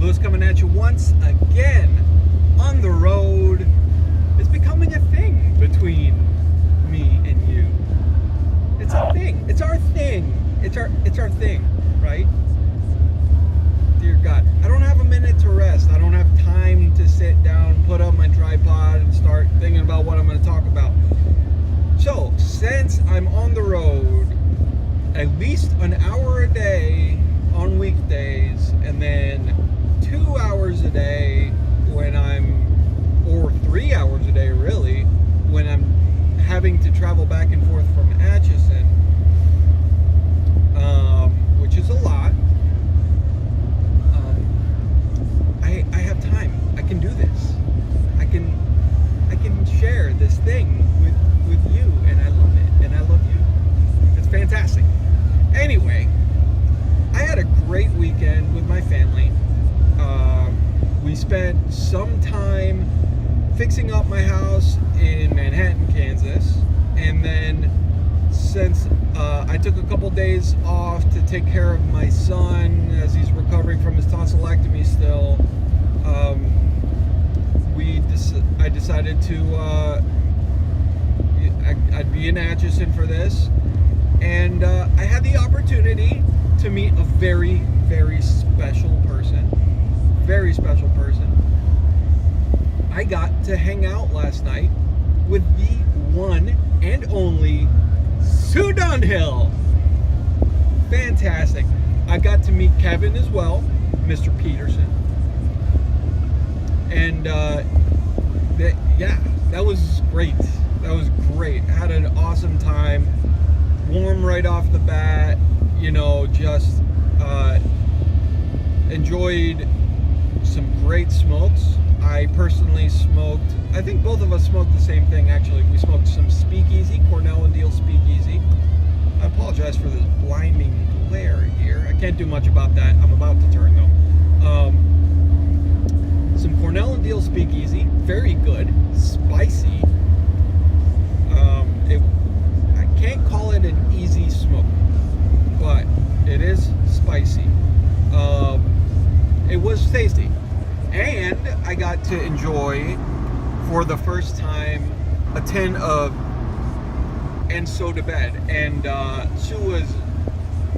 Lewis coming at you once again on the road. It's becoming a thing between me and you. It's a thing. It's our thing. It's our thing, right? Dear God, I don't have a minute to rest. I don't have time to sit down, put up my tripod, and start thinking about what I'm going to talk about. So, since I'm on the road at least an hour a day on weekdays, and then 2 hours a day when or 3 hours a day really, when I'm having to travel back and forth from Atchison, which is a lot. I have time. I can do this. I can share this thing with you, and I love it, and I love you. It's fantastic. Anyway, I had a great weekend with my family. We spent some time fixing up my house in Manhattan, Kansas, and then since I took a couple days off to take care of my son as he's recovering from his tonsillectomy still, I decided to I'd be in Atchison for this, and I had the opportunity to meet a very, very special person. Very special person. I got to hang out last night with the one and only Sue Dunhill. Fantastic. I got to meet Kevin as well, Mr. Peterson. And that was great. That was great. I had an awesome time. Warm right off the bat. Just enjoyed some great smokes. I personally smoked, I think both of us smoked the same thing actually. We smoked some Speakeasy, Cornell and Deal Speakeasy. I apologize for this blinding glare here. I can't do much about that. I'm about to turn though. Some Cornell and Deal Speakeasy, very good, spicy. I can't call it an easy smoke, but it is spicy. It was tasty. And I got to enjoy, for the first time, a tin of And So to Bed. And Sue was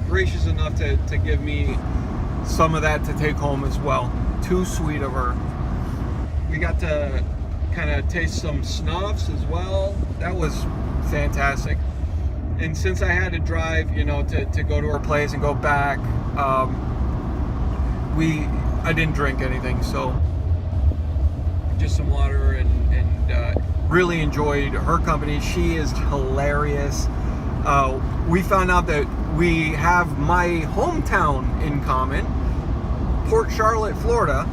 gracious enough to give me some of that to take home as well. Too sweet of her. We got to kind of taste some snuffs as well. That was fantastic. And since I had to drive, to go to her place and go back, I didn't drink anything, so just some water, and really enjoyed her company. She is hilarious. We found out that we have my hometown in common, Port Charlotte, Florida.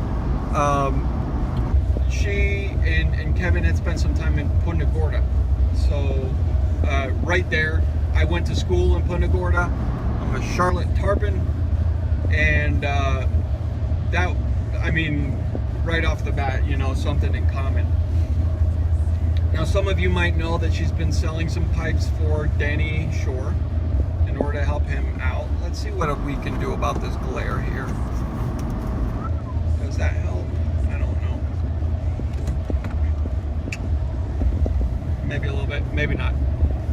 She and Kevin had spent some time in Punta Gorda, so right there. I went to school in Punta Gorda. I'm a Charlotte Tarpon, and right off the bat, something in common. Now, some of you might know that she's been selling some pipes for Danny Shore in order to help him out. Let's see what we can do about this glare here. Does that help? I don't know. Maybe a little bit, maybe not.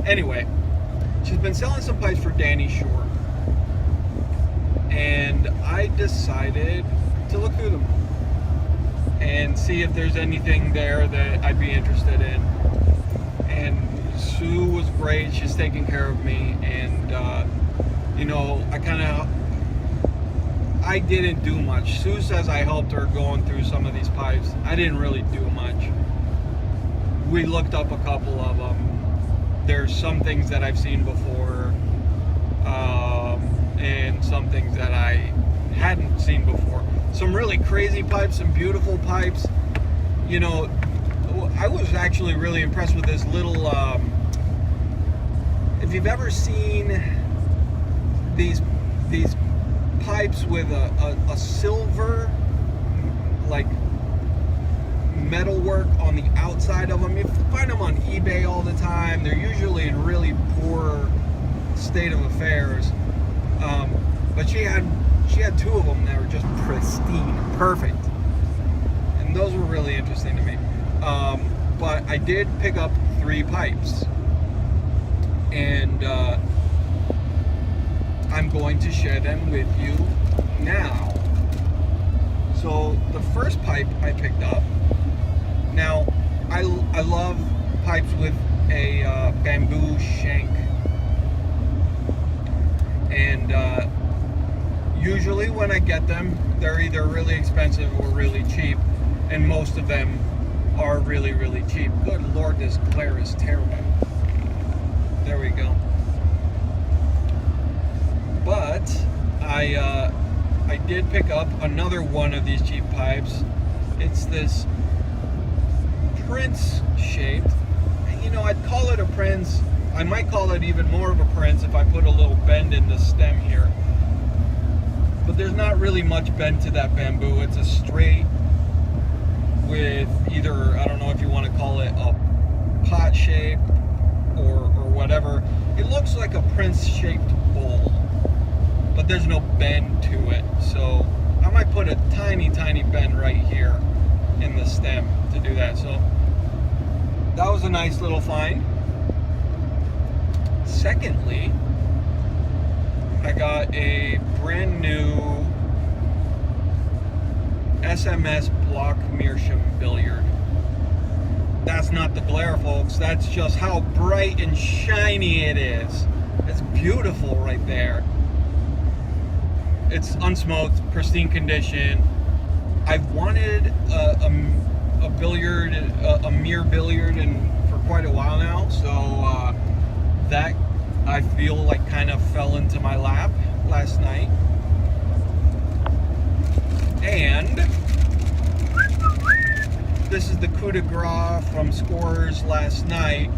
Anyway, she's been selling some pipes for Danny Shore, and I decided to look through them and see if there's anything there that I'd be interested in. And Sue was great. She's taking care of me, and I didn't do much. Sue says I helped her going through some of these pipes. I didn't really do much. We looked up a couple of them. There's some things that I've seen before, and some things that I hadn't seen before. Some really crazy pipes, some beautiful pipes. I was actually really impressed with this little, if you've ever seen these pipes with a silver, like, metalwork on the outside of them. You find them on eBay all the time. They're usually in really poor state of affairs. But she had two of them that were just pristine, perfect. And those were really interesting to me. But I did pick up 3 pipes. And I'm going to share them with you now. So the first pipe I picked up, now I love pipes with a bamboo shank. And usually when I get them, they're either really expensive or really cheap. And most of them are really, really cheap. Good Lord, this glare is terrible. There we go. But I did pick up another one of these cheap pipes. It's this Prince shaped. You know, I'd call it a Prince. I might call it even more of a Prince if I put a little bend in the stem here. But there's not really much bend to that bamboo. It's a straight with either, I don't know if you want to call it a pot shape or whatever. It looks like a Prince shaped bowl, but there's no bend to it. So I might put a tiny bend right here in the stem to do that. So that was a nice little find. Secondly, I got a brand new SMS block meerschaum billiard. That's not the glare, folks. That's just how bright and shiny it is. It's beautiful right there. It's unsmoked, pristine condition. I've wanted a billiard, a mirror billiard, for quite a while now. So that I feel like kind of fell into my lap last night. And this is the coup de grace from Scores last night.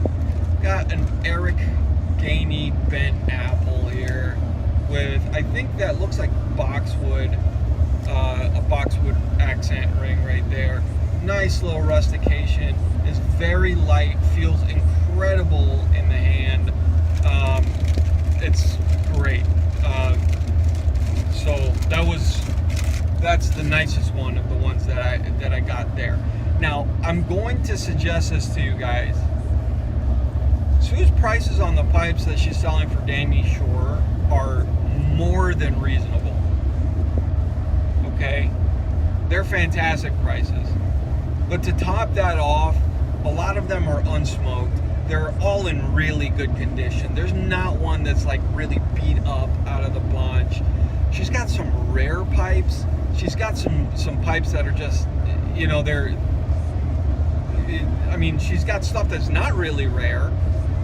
Got an Eric Gainey bent apple here with, I think that looks like boxwood, a boxwood accent ring right there. Nice little rustication. It's very light, feels incredible in the hand. It's great. So that's the nicest one of the ones that I got there. Now I'm going to suggest this to you guys. Sue's prices on the pipes that she's selling for Danny Shore are more than reasonable. Okay, they're fantastic prices. But to top that off, a lot of them are unsmoked. They're all in really good condition. There's not one that's like really beat up out of the bunch. She's got some rare pipes. She's got some pipes that are just, you know, I mean, she's got stuff that's not really rare.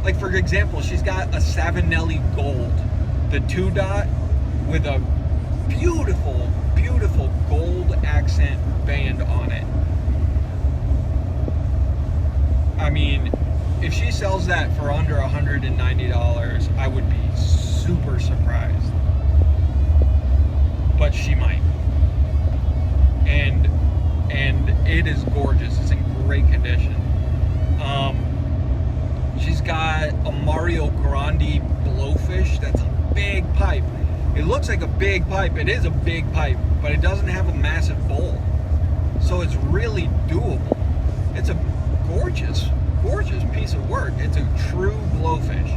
Like, for example, she's got a Savinelli Gold, the 2-dot with a beautiful, beautiful gold accent band on it. I mean, if she sells that for under $190, I would be super surprised. But she might. And it is gorgeous. It's in great condition. She's got a Mario Grande Blowfish. That's a big pipe. It looks like a big pipe. It is a big pipe, but it doesn't have a massive bowl. So it's really doable. It's a gorgeous piece of work. It's a true blowfish.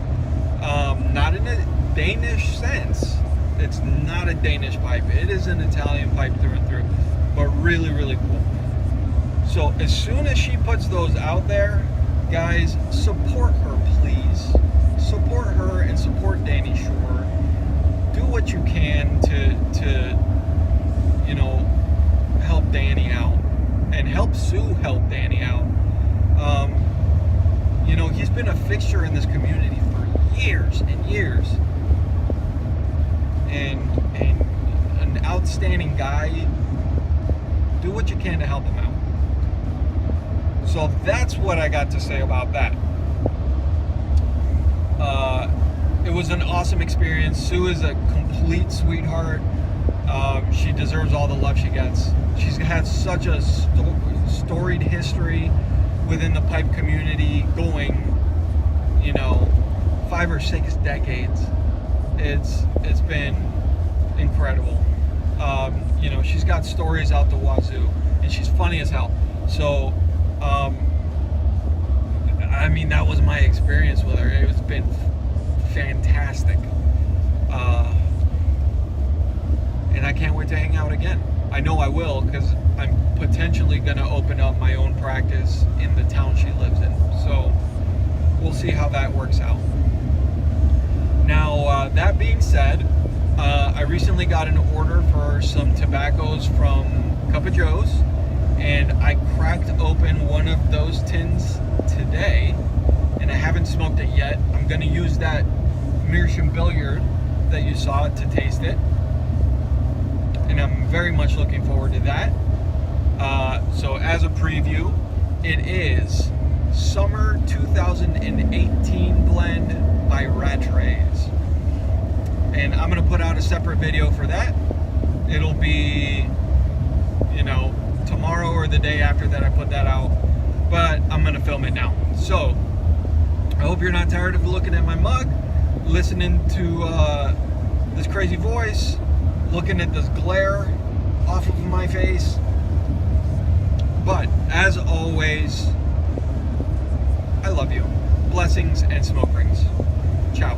Not in a Danish sense. It's not a Danish pipe. It is an Italian pipe through and through, but really, really cool. So as soon as she puts those out there, guys, support her, please. Support her and support Danny Shore. Do what you can to you know, help Danny out and help Sue help Danny out. You know, he's been a fixture in this community for years and years, and an outstanding guy. Do what you can to help him out. So that's what I got to say about that. It was an awesome experience. Sue is a complete sweetheart. She deserves all the love she gets. She's had such a storied history within the pipe community, going, you know, 5 or 6 decades. It's been incredible. She's got stories out the wazoo, and she's funny as hell. So, that was my experience with her. It's been fantastic. And I can't wait to hang out again. I know I will, because I'm potentially going to open up my own practice in the town she lives in. So we'll see how that works out. Now, that being said, I recently got an order for some tobaccos from Cup of Joe's, and I cracked open one of those tins today, and I haven't smoked it yet. I'm going to use that Meerschaum Billiard that you saw to taste it, and I'm very much looking forward to that. So as a preview, it is Summer 2018 Blend by Rattrays, and I'm going to put out a separate video for that. It'll be, tomorrow or the day after that I put that out, but I'm going to film it now. So I hope you're not tired of looking at my mug, listening to this crazy voice, looking at this glare off of my face. But as always, I love you. Blessings and smoke rings. Ciao.